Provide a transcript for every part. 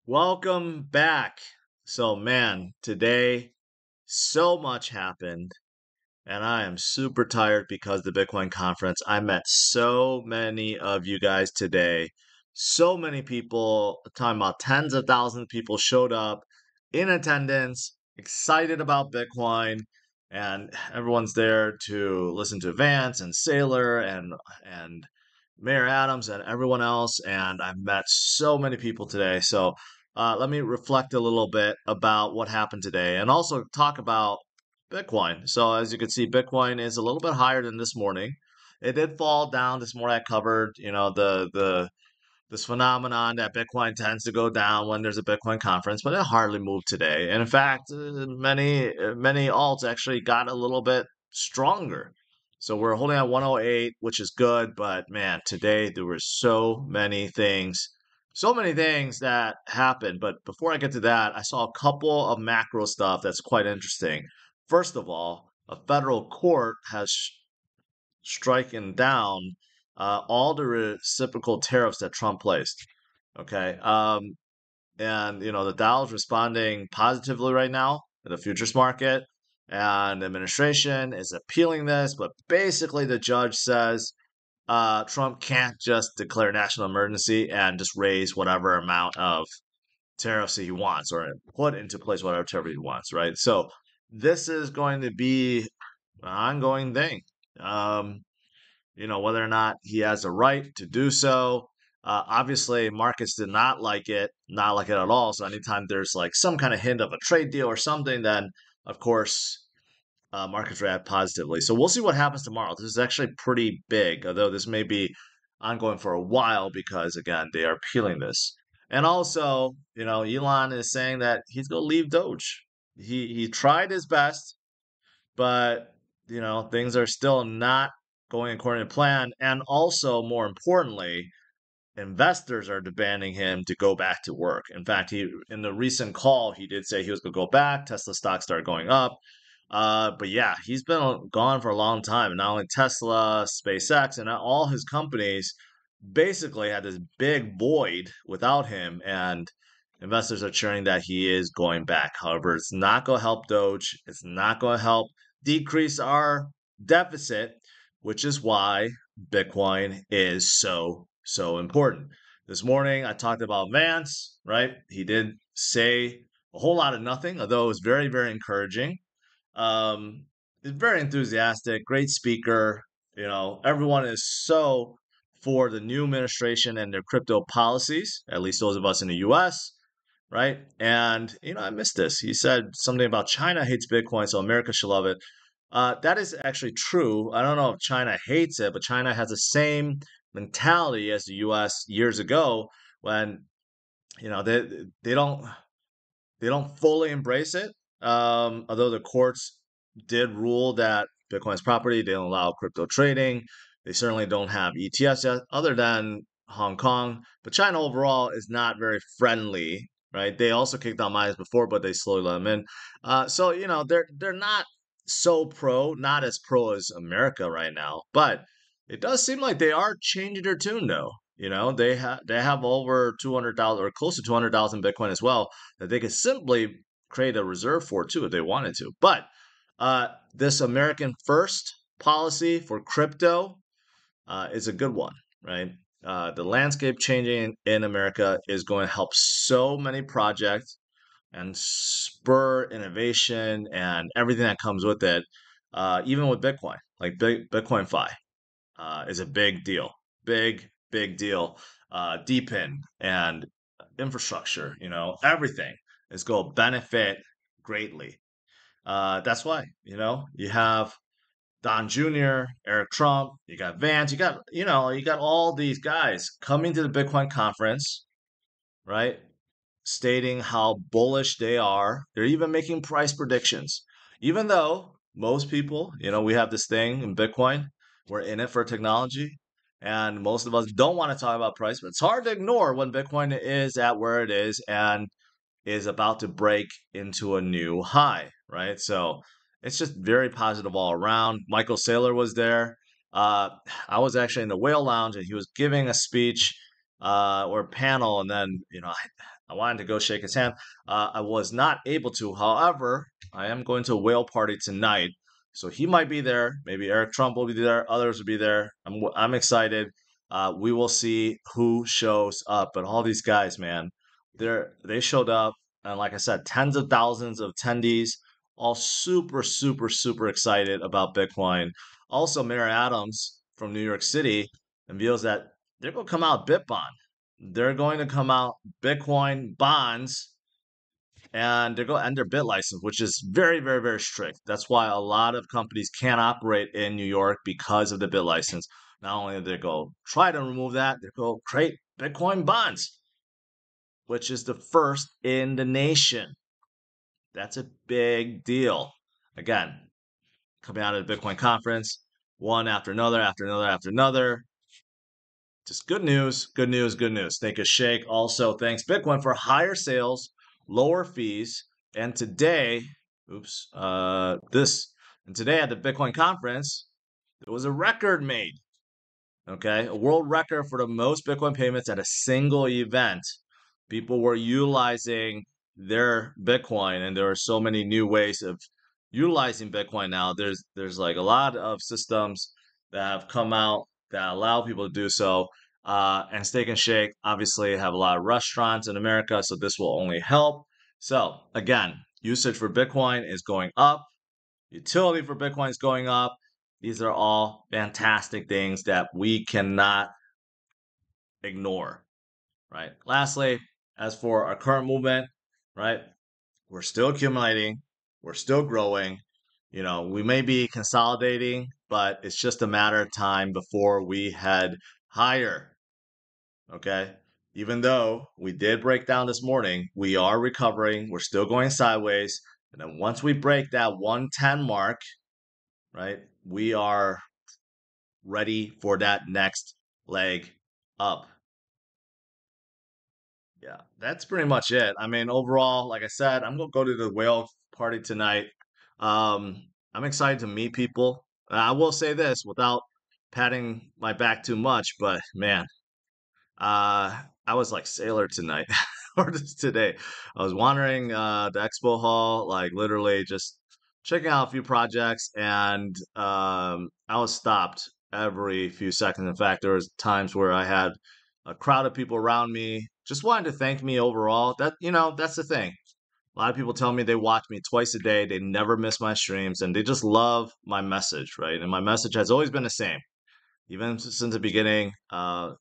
Welcome back. So, man, today so much happened, and I am super tired because the Bitcoin conference. I met so many of you guys today. So many people, talking about tens of thousands of people showed up in attendance, excited about Bitcoin, and everyone's there to listen to Vance and Sailor and Mayor Adams and everyone else. And I've met so many people today. So let me reflect a little bit about what happened today and also talk about Bitcoin. So as you can see, Bitcoin is a little bit higher than this morning. It did fall down this morning. I covered, the this phenomenon that Bitcoin tends to go down when there's a Bitcoin conference, but it hardly moved today. And in fact, many alts actually got a little bit stronger. So we're holding at 108, which is good, but man, today there were so many things that happened. But before I get to that, I saw a couple of macro stuff that's quite interesting. First of all, a federal court has striking down all the reciprocal tariffs that Trump placed. Okay. And the Dow is responding positively right now in the futures market, and the administration is appealing this. But basically, the judge says Trump can't just declare national emergency and just raise whatever amount of tariffs he wants or put into place whatever tariff he wants, right? So this is going to be an ongoing thing. Um, whether or not he has a right to do so. Obviously, markets did not like it at all. So anytime there's like some kind of hint of a trade deal or something, then of course markets react positively. So we'll see what happens tomorrow. This is actually pretty big, although this may be ongoing for a while because again they are appealing this. And also, Elon is saying that he's going to leave Doge. He tried his best, but things are still not going according to plan. And also, more importantly, investors are demanding him to go back to work. In fact, he in the recent call he did say he was going to go back. Tesla stock started going up. But yeah, he's been gone for a long time. And not only Tesla, SpaceX, and all his companies basically had this big void without him. And investors are cheering that he is going back. However, it's not going to help Doge. It's not going to help decrease our deficit, which is why Bitcoin is so important. This morning I talked about Vance, right? He did say a whole lot of nothing, although it was very encouraging. He's very enthusiastic, great speaker. Everyone is so for the new administration and their crypto policies, at least those of us in the US, right? And I missed this. He said something about China hates Bitcoin, so America should love it. That is actually true. I don't know if China hates it, but China has the same mentality as the U.S. years ago when you know they they don't they don't fully embrace it. Although the courts did rule that Bitcoin is property, they don't allow crypto trading. They certainly don't have ETFs yet, other than Hong Kong. But China overall is not very friendly, right? They also kicked out miners before, but they slowly let them in. So they're not so pro, not as pro as America right now. But it does seem like they are changing their tune, though. They have over 200,000 or close to 200,000 Bitcoin as well that they could simply create a reserve for too if they wanted to. But this American first policy for crypto is a good one, right? The landscape changing in America is going to help so many projects and spur innovation and everything that comes with it. Even with Bitcoin, like Bitcoin Fi is a big deal, big deal. Deepen and infrastructure, everything is going to benefit greatly. That's why, you have Don Jr., Eric Trump, you got Vance, you got all these guys coming to the Bitcoin conference, right? Stating how bullish they are. They're even making price predictions. Even though most people, we have this thing in Bitcoin, we're in it for technology. And most of us don't want to talk about price, but it's hard to ignore when Bitcoin is at where it is and is about to break into a new high, right? So it's just very positive all around. Michael Saylor was there. Uh, I was actually in the Whale Lounge and he was giving a speech or panel, and then I wanted to go shake his hand. I was not able to. However, I am going to a whale party tonight, so he might be there. Maybe Eric Trump will be there. Others will be there. I'm excited. We will see who shows up. But all these guys, man, they showed up, and like I said, tens of thousands of attendees, all super, super, super excited about Bitcoin. Also, Mayor Adams from New York City reveals that they're going to come out Bitbon. They're going to come out Bitcoin bonds, and they're going to end their bit license, which is very, very, very strict. That's why a lot of companies can't operate in New York because of the bit license. Not only do they go try to remove that, they go create Bitcoin bonds, which is the first in the nation. That's a big deal. Again, coming out of the Bitcoin conference, one after another, after another, after another. Just good news, good news, good news. Thank you, Shake. Also, thanks Bitcoin for higher sales, lower fees, and today, oops, this and today at the Bitcoin conference, there was a record made. Okay, a world record for the most Bitcoin payments at a single event. People were utilizing their Bitcoin, and there are so many new ways of utilizing Bitcoin now. There's like a lot of systems that have come out that allow people to do so. And Steak and Shake obviously have a lot of restaurants in America, so this will only help. So again, usage for Bitcoin is going up. Utility for Bitcoin is going up. These are all fantastic things that we cannot ignore, right? Lastly, as for our current movement, right, we're still accumulating, we're still growing. We may be consolidating, but it's just a matter of time before we head higher, okay? Even though we did break down this morning, we are recovering, we're still going sideways. And then once we break that 110 mark, right, we are ready for that next leg up. Yeah, that's pretty much it. I mean, overall, like I said, I'm gonna go to the whale party tonight. I'm excited to meet people. I will say this without patting my back too much, but man, I was like sailor tonight or just today. I was wandering the expo hall, like literally just checking out a few projects, and I was stopped every few seconds. In fact, there was times where I had a crowd of people around me just wanted to thank me overall. That's the thing. A lot of people tell me they watch me twice a day, they never miss my streams, and they just love my message, right? And my message has always been the same even since the beginning.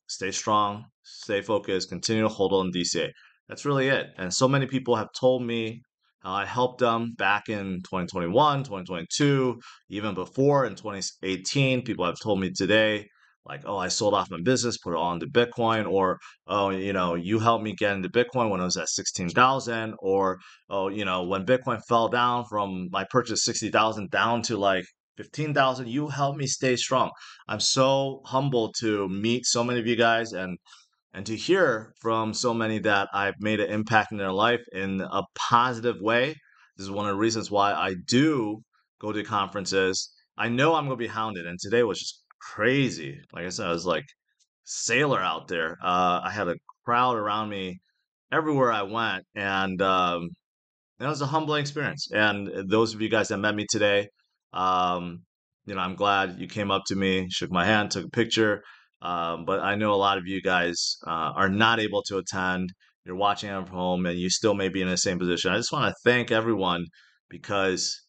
Stay strong, stay focused, continue to hold on DCA. That's really it. And so many people have told me how I helped them back in 2021, 2022, even before in 2018. People have told me today, like, oh, I sold off my business, put it all into Bitcoin, or, oh, you helped me get into Bitcoin when I was at 16,000, or, oh, when Bitcoin fell down from my purchase 60,000 down to like 15,000, you helped me stay strong. I'm so humbled to meet so many of you guys and to hear from so many that I've made an impact in their life in a positive way. This is one of the reasons why I do go to conferences. I know I'm gonna be hounded, and today was just crazy. Like I said, I was like sailor out there. I had a crowd around me everywhere I went, and it was a humbling experience. And those of you guys that met me today, um, I'm glad you came up to me, shook my hand, took a picture. But I know a lot of you guys are not able to attend. You're watching at home, and you still may be in the same position. I just want to thank everyone because,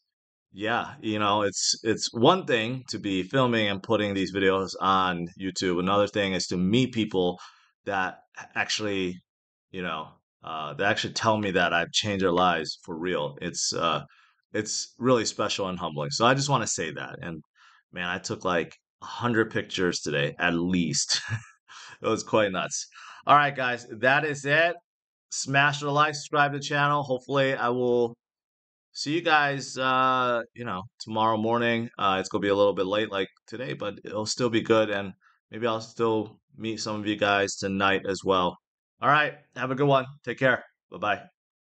yeah, it's one thing to be filming and putting these videos on YouTube. Another thing is to meet people that actually, they actually tell me that I've changed their lives for real. It's really special and humbling. So I just want to say that. And man, I took like 100 pictures today at least. It was quite nuts. All right, guys, that is it. Smash the like, subscribe to the channel. Hopefully, I will see you guys. Tomorrow morning. It's gonna be a little bit late, like today, but it'll still be good. And maybe I'll still meet some of you guys tonight as well. All right. Have a good one. Take care. Bye bye.